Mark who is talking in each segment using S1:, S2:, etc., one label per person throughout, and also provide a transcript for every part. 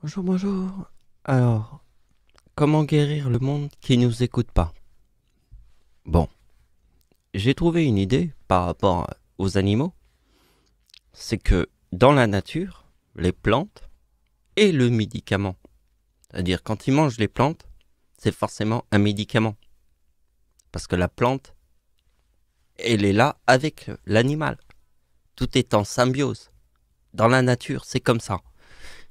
S1: Bonjour, bonjour. Alors, comment guérir le monde qui nous écoute pas? Bon, j'ai trouvé une idée par rapport aux animaux. C'est que dans la nature, les plantes et le médicament. C'est-à-dire quand ils mangent les plantes, c'est forcément un médicament. Parce que la plante, elle est là avec l'animal. Tout est en symbiose. Dans la nature, c'est comme ça.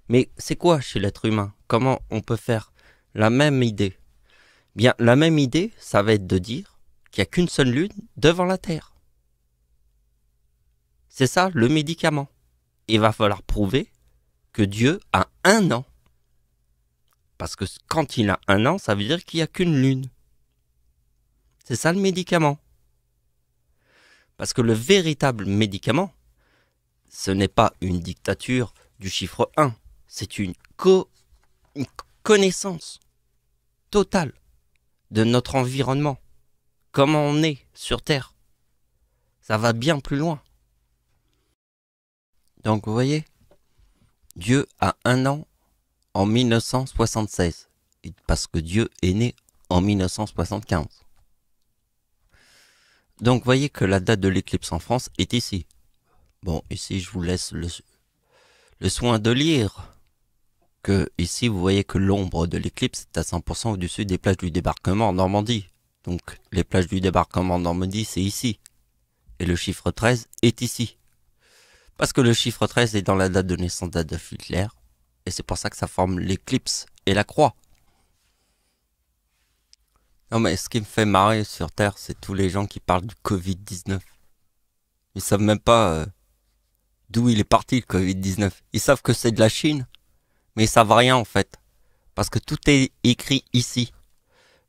S1: Mais c'est quoi chez l'être humain? Comment on peut faire la même idée? Bien, la même idée, ça va être de dire qu'il n'y a qu'une seule lune devant la Terre. C'est ça le médicament. Il va falloir prouver que Dieu a un an. Parce que quand il a un an, ça veut dire qu'il n'y a qu'une lune. C'est ça le médicament. Parce que le véritable médicament, ce n'est pas une dictature du chiffre 1. C'est une connaissance totale de notre environnement. Comment on est sur Terre. Ça va bien plus loin. Donc vous voyez, Dieu a un an en 1976. Parce que Dieu est né en 1975. Donc voyez que la date de l'éclipse en France est ici. Bon, ici je vous laisse le soin de lire que ici vous voyez que l'ombre de l'éclipse est à 100% au-dessus des plages du débarquement en Normandie. Donc les plages du débarquement en Normandie c'est ici. Et le chiffre 13 est ici. Parce que le chiffre 13 est dans la date de naissance d'Adolf Hitler. Et c'est pour ça que ça forme l'éclipse et la croix. Non mais ce qui me fait marrer sur Terre, c'est tous les gens qui parlent du Covid-19. Ils savent même pas d'où il est parti le Covid-19. Ils savent que c'est de la Chine, mais ils savent rien en fait. Parce que tout est écrit ici.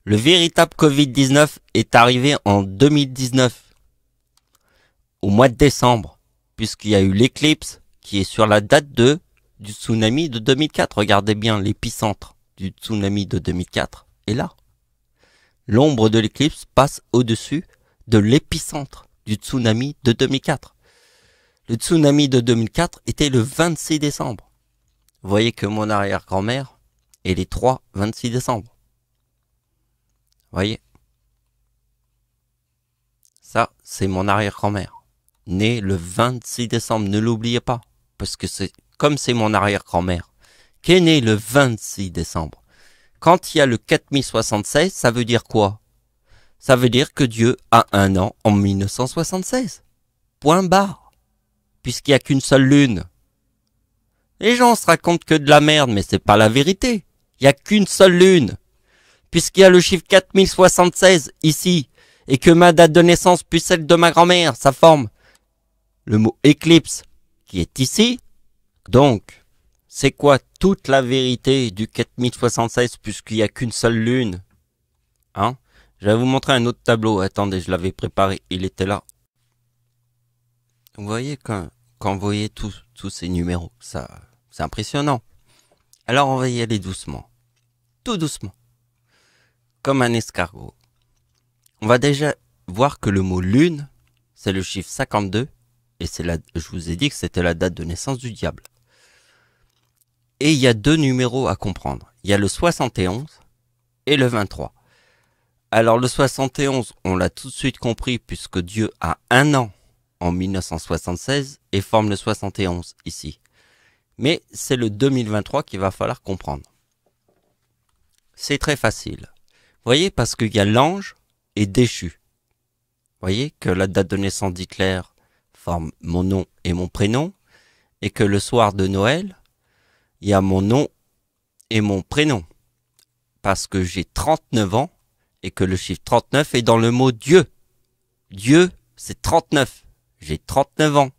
S1: Le véritable Covid-19 est arrivé en 2019, au mois de décembre, puisqu'il y a eu l'éclipse qui est sur la date du tsunami de 2004. Regardez bien l'épicentre du tsunami de 2004 est là. L'ombre de l'éclipse passe au-dessus de l'épicentre du tsunami de 2004. Le tsunami de 2004 était le 26 décembre. Vous voyez que mon arrière-grand-mère est les 3-26 décembre. Vous voyez? Ça, c'est mon arrière-grand-mère. Née le 26 décembre, ne l'oubliez pas. Parce que comme c'est mon arrière-grand-mère, qui est née le 26 décembre. Quand il y a le 4076, ça veut dire quoi? Ça veut dire que Dieu a un an en 1976. Point barre. Puisqu'il n'y a qu'une seule lune. Les gens se racontent que de la merde, mais c'est pas la vérité. Il n'y a qu'une seule lune. Puisqu'il y a le chiffre 4076 ici, et que ma date de naissance plus celle de ma grand-mère, ça forme le mot éclipse qui est ici. Donc, c'est quoi toute la vérité du 4076 puisqu'il n'y a qu'une seule lune? Hein? Je vais vous montrer un autre tableau. Attendez, je l'avais préparé. Il était là. Vous voyez quand vous voyez tous ces numéros, ça, c'est impressionnant. Alors on va y aller doucement. Tout doucement. Comme un escargot. On va déjà voir que le mot lune, c'est le chiffre 52. Et je vous ai dit que c'était la date de naissance du diable. Et il y a deux numéros à comprendre. Il y a le 71 et le 23. Alors le 71, on l'a tout de suite compris puisque Dieu a un an en 1976 et forme le 71 ici. Mais c'est le 2023 qu'il va falloir comprendre. C'est très facile. Vous voyez, parce qu'il y a l'ange et déchu. Vous voyez que la date de naissance d'Hitler forme mon nom et mon prénom, et que le soir de Noël, il y a mon nom et mon prénom. Parce que j'ai 39 ans, et que le chiffre 39 est dans le mot Dieu. Dieu, c'est 39. J'ai 39 ans.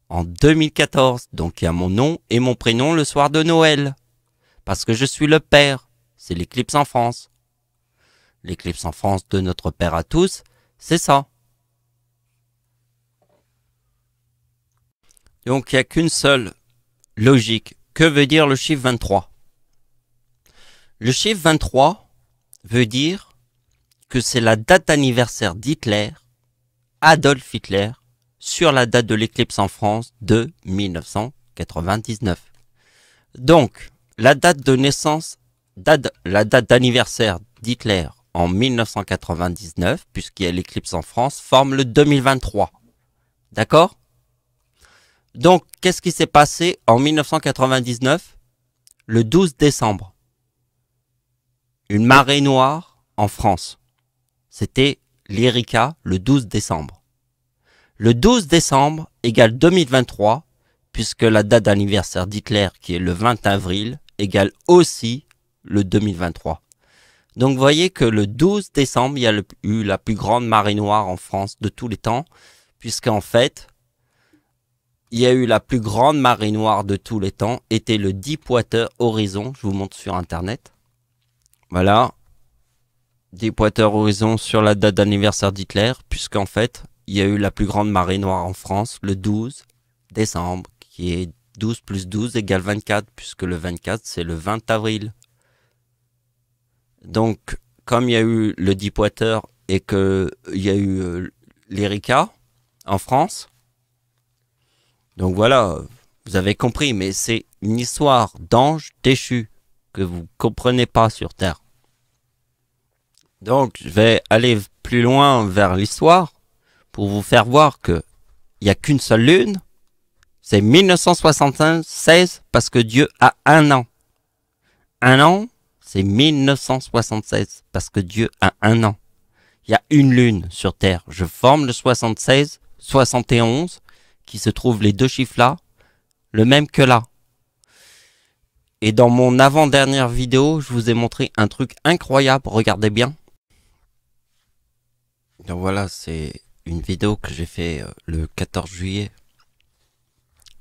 S1: En 2014, donc il y a mon nom et mon prénom le soir de Noël. Parce que je suis le Père. C'est l'éclipse en France. L'éclipse en France de notre Père à tous, c'est ça. Donc il n'y a qu'une seule logique. Que veut dire le chiffre 23? Le chiffre 23 veut dire que c'est la date d'anniversaire d'Hitler, Adolf Hitler, sur la date de l'éclipse en France de 1999. Donc, la date de naissance, la date d'anniversaire d'Hitler en 1999, puisqu'il y a l'éclipse en France, forme le 2023. D'accord? Donc, qu'est-ce qui s'est passé en 1999, le 12 décembre? Une marée noire en France. C'était l'Erika le 12 décembre. Le 12 décembre égale 2023, puisque la date d'anniversaire d'Hitler, qui est le 20 avril, égale aussi le 2023. Donc vous voyez que le 12 décembre, il y a eu la plus grande marée noire en France de tous les temps, puisqu'en fait, il y a eu la plus grande marée noire de tous les temps, était le Deepwater Horizon, je vous montre sur internet. Voilà, Deepwater Horizon sur la date d'anniversaire d'Hitler, puisqu'en fait, il y a eu la plus grande marée noire en France le 12 décembre, qui est 12 plus 12 égale 24, puisque le 24, c'est le 20 avril. Donc, comme il y a eu le Deepwater et qu'il y a eu l'Erika en France, donc voilà, vous avez compris, mais c'est une histoire d'ange déchu que vous comprenez pas sur Terre. Donc, je vais aller plus loin vers l'histoire pour vous faire voir que il n'y a qu'une seule lune. C'est 1976 parce que Dieu a un an. Un an, c'est 1976 parce que Dieu a un an. Il y a une lune sur Terre. Je forme le 76, 71, qui se trouvent les deux chiffres là, le même que là. Et dans mon avant-dernière vidéo, je vous ai montré un truc incroyable, regardez bien. Donc voilà, c'est une vidéo que j'ai fait le 14 juillet.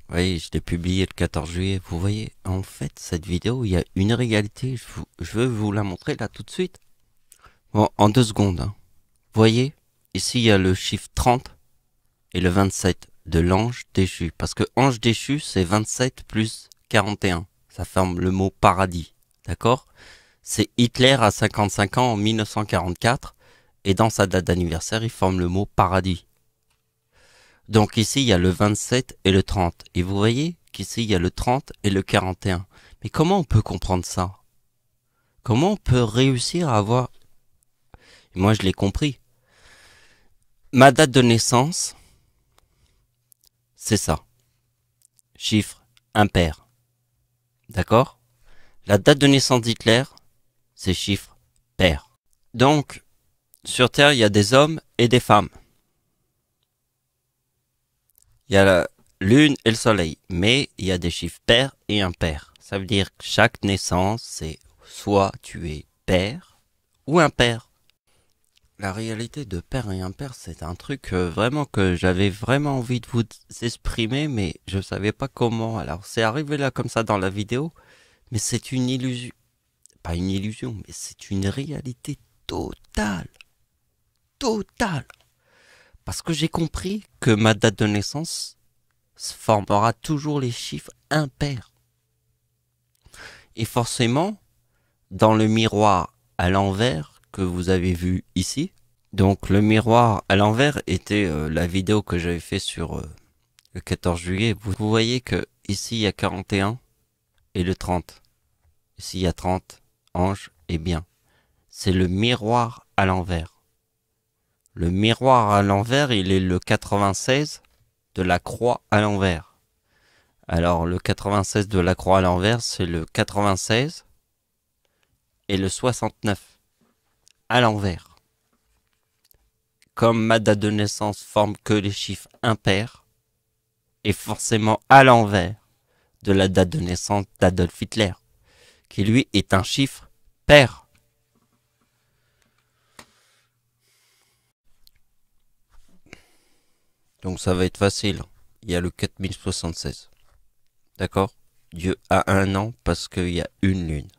S1: Vous voyez, je l'ai publié le 14 juillet. Vous voyez, en fait, cette vidéo, il y a une réalité. Je veux vous la montrer là tout de suite. Bon, en 2 secondes. Hein. Vous voyez, ici, il y a le chiffre 30 et le 27 de l'ange déchu. Parce que ange déchu, c'est 27 plus 41. Ça forme le mot paradis. D'accord? C'est Hitler à 55 ans en 1944. Et dans sa date d'anniversaire, il forme le mot paradis. Donc ici, il y a le 27 et le 30. Et vous voyez qu'ici, il y a le 30 et le 41. Mais comment on peut comprendre ça? Comment on peut réussir à avoir... Et moi, je l'ai compris. Ma date de naissance, c'est ça. Chiffre impair. D'accord? La date de naissance d'Hitler, c'est chiffre pair. Donc, sur Terre, il y a des hommes et des femmes. Il y a la lune et le soleil, mais il y a des chiffres pairs et impairs. Ça veut dire que chaque naissance, c'est soit tu es pair ou impair. La réalité de pair et impair, c'est un truc vraiment que j'avais vraiment envie de vous exprimer, mais je savais pas comment. Alors c'est arrivé là comme ça dans la vidéo, mais c'est une illusion. Pas une illusion, mais c'est une réalité totale. Totale. Parce que j'ai compris que ma date de naissance formera toujours les chiffres impairs. Et forcément, dans le miroir à l'envers que vous avez vu ici, donc le miroir à l'envers était la vidéo que j'avais fait sur le 14 juillet. Vous voyez que ici il y a 41 et le 30. Ici il y a 30, ange et bien. C'est le miroir à l'envers. Le miroir à l'envers, il est le 96 de la croix à l'envers. Alors, le 96 de la croix à l'envers, c'est le 96 et le 69 à l'envers. Comme ma date de naissance forme que les chiffres impairs, et forcément à l'envers de la date de naissance d'Adolf Hitler, qui lui est un chiffre pair. Donc ça va être facile. Il y a le 4076. D'accord? Dieu a un an parce qu'il y a une lune.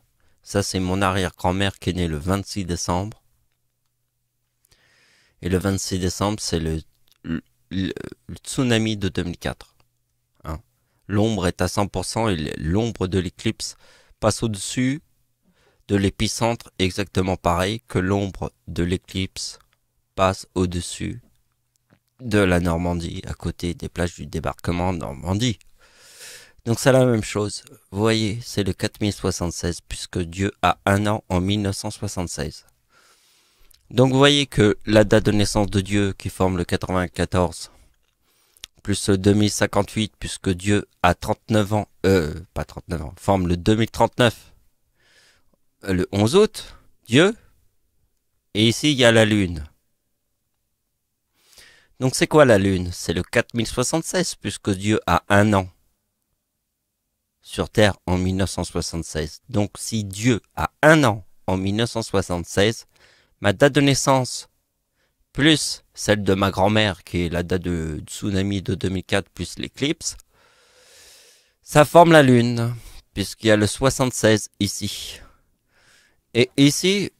S1: Ça, c'est mon arrière-grand-mère qui est née le 26 décembre. Et le 26 décembre, c'est le tsunami de 2004. Hein? L'ombre est à 100% et l'ombre de l'éclipse passe au-dessus de l'épicentre, exactement pareil que l'ombre de l'éclipse passe au-dessus de la Normandie, à côté des plages du débarquement de Normandie. Donc c'est la même chose. Vous voyez, c'est le 4076 puisque Dieu a un an en 1976. Donc vous voyez que la date de naissance de Dieu qui forme le 94 plus le 2058 puisque Dieu a 39 ans, pas 39 ans, forme le 2039, le 11 août, Dieu, et ici il y a la Lune. Donc c'est quoi la Lune? C'est le 4076 puisque Dieu a un an sur Terre en 1976. Donc si Dieu a un an en 1976, ma date de naissance plus celle de ma grand-mère, qui est la date de tsunami de 2004, plus l'éclipse, ça forme la Lune, puisqu'il y a le 76 ici. Et ici,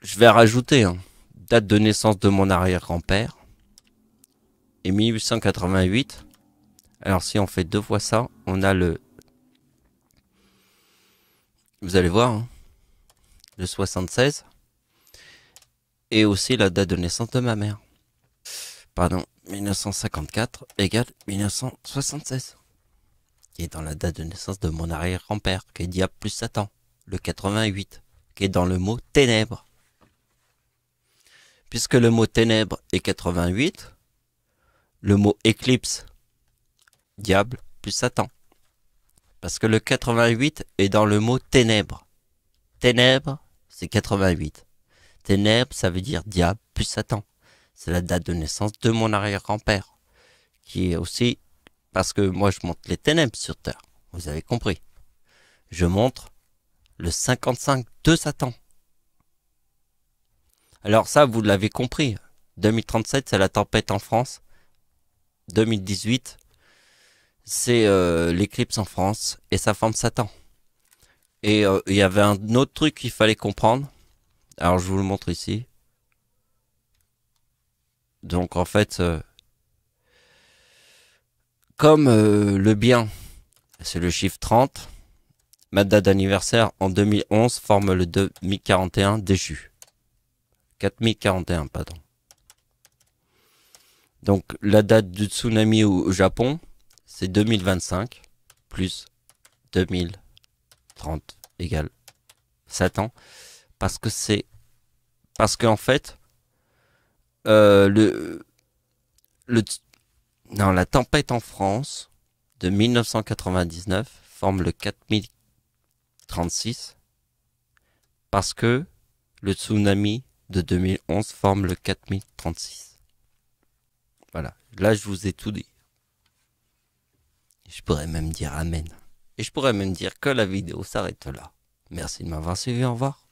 S1: je vais rajouter date de naissance de mon arrière-grand-père, et 1888. Alors si on fait 2 fois ça, on a le... Vous allez voir, le 76. Et aussi la date de naissance de ma mère. Pardon, 1954 égale 1976. Qui est dans la date de naissance de mon arrière-grand-père, qui est diable plus Satan, le 88, qui est dans le mot ténèbres. Puisque le mot ténèbres est 88, le mot éclipse, diable plus Satan. Parce que le 88 est dans le mot ténèbres. Ténèbres, c'est 88. Ténèbres, ça veut dire diable plus Satan. C'est la date de naissance de mon arrière-grand-père. Qui est aussi... Parce que moi, je montre les ténèbres sur Terre. Vous avez compris. Je montre le 55 de Satan. Alors ça, vous l'avez compris. 2037, c'est la tempête en France. 2018, c'est l'éclipse en France. Et ça forme Satan. Et il y avait un autre truc qu'il fallait comprendre. Alors je vous le montre ici. Donc en fait, comme le bien, c'est le chiffre 30, ma date d'anniversaire en 2011 forme le 2041 déchu. 4041, pardon. Donc la date du tsunami au Japon, c'est 2025 plus 2030 égale Satan. Parce qu'en fait, la tempête en France de 1999 forme le 4036 parce que le tsunami de 2011 forme le 4036. Voilà, là je vous ai tout dit. Je pourrais même dire amen. Et je pourrais même dire que la vidéo s'arrête là. Merci de m'avoir suivi, au revoir.